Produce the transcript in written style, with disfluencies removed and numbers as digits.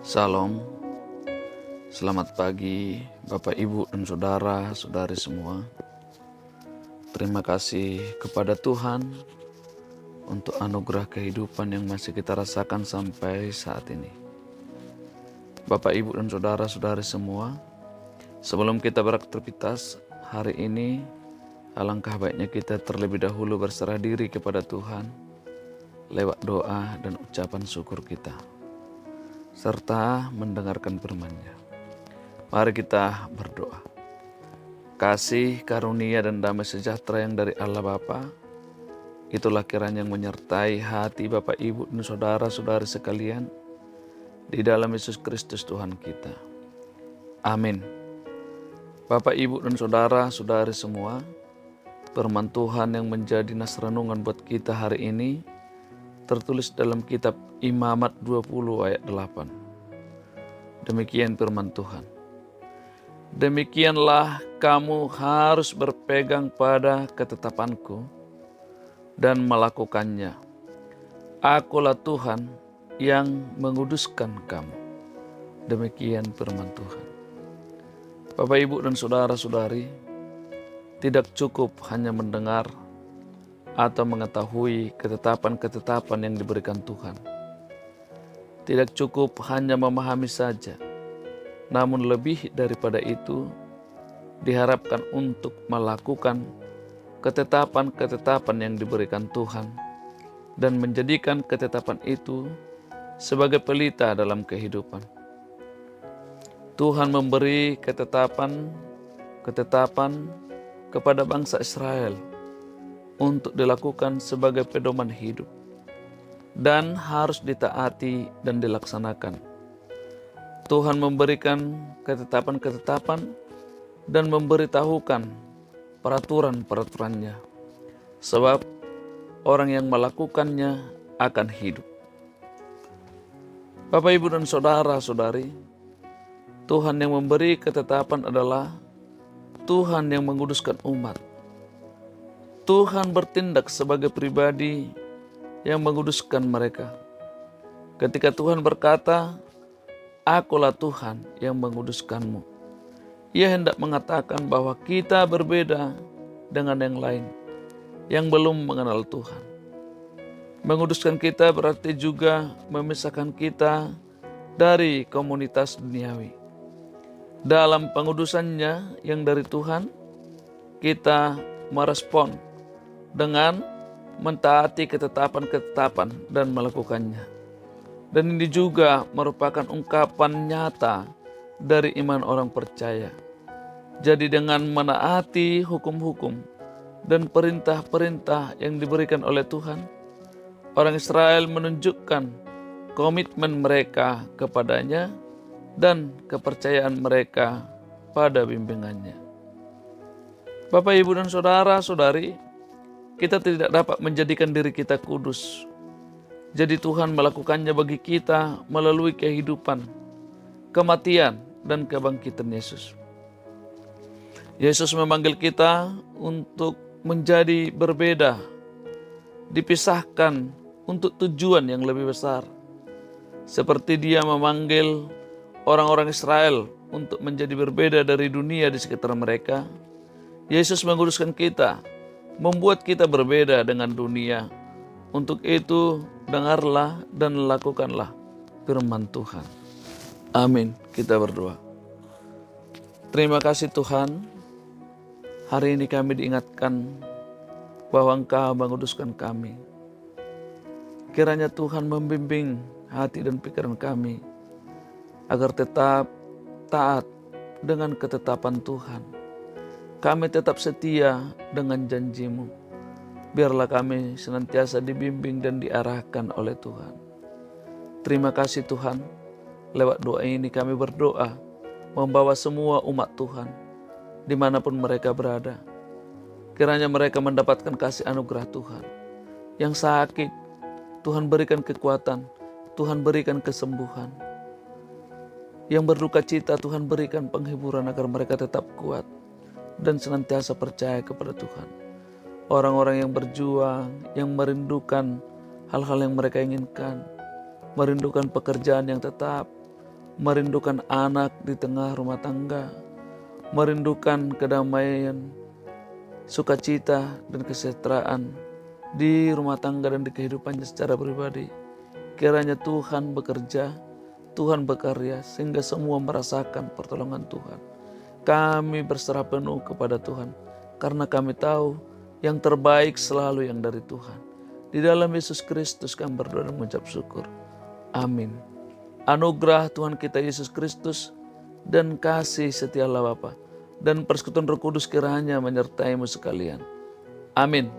Salam, selamat pagi Bapak Ibu dan Saudara-saudari semua. Terima kasih kepada Tuhan untuk anugerah kehidupan yang masih kita rasakan sampai saat ini. Bapak Ibu dan Saudara-saudari semua, sebelum kita beraktivitas hari ini, alangkah baiknya kita terlebih dahulu berserah diri kepada Tuhan lewat doa dan ucapan syukur kita, serta mendengarkan firman-Nya. Mari kita berdoa. Kasih, karunia, dan damai sejahtera yang dari Allah Bapa, itulah kiranya yang menyertai hati Bapak, Ibu, dan saudara-saudari sekalian di dalam Yesus Kristus Tuhan kita. Amin. Bapak, Ibu, dan saudara-saudari semua, firman Tuhan yang menjadi nas renungan buat kita hari ini tertulis dalam kitab Imamat 20 ayat 8. Demikian firman Tuhan. Demikianlah kamu harus berpegang pada ketetapanku dan melakukannya. Akulah Tuhan yang menguduskan kamu. Demikian firman Tuhan. Bapak, Ibu, dan saudara-saudari, tidak cukup hanya mendengar atau mengetahui ketetapan-ketetapan yang diberikan Tuhan. Tidak cukup hanya memahami saja, namun lebih daripada itu diharapkan untuk melakukan ketetapan-ketetapan yang diberikan Tuhan dan menjadikan ketetapan itu sebagai pelita dalam kehidupan. Tuhan memberi ketetapan kepada bangsa Israel untuk dilakukan sebagai pedoman hidup dan harus ditaati dan dilaksanakan. Tuhan memberikan ketetapan-ketetapan dan memberitahukan peraturan-peraturannya, sebab orang yang melakukannya akan hidup. Bapak, Ibu, dan saudara-saudari, Tuhan yang memberi ketetapan adalah Tuhan yang menguduskan umat. Tuhan bertindak sebagai pribadi yang menguduskan mereka. Ketika Tuhan berkata, Akulah Tuhan yang menguduskanmu, Ia hendak mengatakan bahwa kita berbeda dengan yang lain yang belum mengenal Tuhan. Menguduskan kita berarti juga memisahkan kita dari komunitas duniawi. Dalam pengudusannya yang dari Tuhan, kita merespon dengan mentaati ketetapan-ketetapan dan melakukannya. Dan ini juga merupakan ungkapan nyata dari iman orang percaya. Jadi dengan menaati hukum-hukum dan perintah-perintah yang diberikan oleh Tuhan, orang Israel menunjukkan komitmen mereka kepadanya dan kepercayaan mereka pada bimbingannya. Bapak, Ibu, dan saudara-saudari, kita tidak dapat menjadikan diri kita kudus. Jadi Tuhan melakukannya bagi kita melalui kehidupan, kematian, dan kebangkitan Yesus. Yesus memanggil kita untuk menjadi berbeda, dipisahkan untuk tujuan yang lebih besar. Seperti Dia memanggil orang-orang Israel untuk menjadi berbeda dari dunia di sekitar mereka, Yesus menguduskan kita, membuat kita berbeda dengan dunia. Untuk itu, dengarlah dan lakukanlah firman Tuhan. Amin. Kita berdoa. Terima kasih Tuhan. Hari ini kami diingatkan bahwa Engkau menguduskan kami. Kiranya Tuhan membimbing hati dan pikiran kami agar tetap taat dengan ketetapan Tuhan. Kami tetap setia dengan janji-Mu. Biarlah kami senantiasa dibimbing dan diarahkan oleh Tuhan. Terima kasih Tuhan. Lewat doa ini kami berdoa membawa semua umat Tuhan dimanapun mereka berada. Kiranya mereka mendapatkan kasih anugerah Tuhan. Yang sakit, Tuhan berikan kekuatan. Tuhan berikan kesembuhan. Yang berduka cita, Tuhan berikan penghiburan agar mereka tetap kuat dan senantiasa percaya kepada Tuhan. Orang-orang yang berjuang, yang merindukan hal-hal yang mereka inginkan, merindukan pekerjaan yang tetap, merindukan anak di tengah rumah tangga, merindukan kedamaian, sukacita, dan kesejahteraan di rumah tangga dan di kehidupannya secara pribadi. Kiranya Tuhan bekerja, Tuhan berkarya, sehingga semua merasakan pertolongan Tuhan. Kami berserah penuh kepada Tuhan, karena kami tahu yang terbaik selalu yang dari Tuhan. Di dalam Yesus Kristus kami berdoa dan mengucap syukur. Amin. Anugerah Tuhan kita Yesus Kristus dan kasih setia Allah Bapa dan persekutuan Roh Kudus kiranya menyertaimu sekalian. Amin.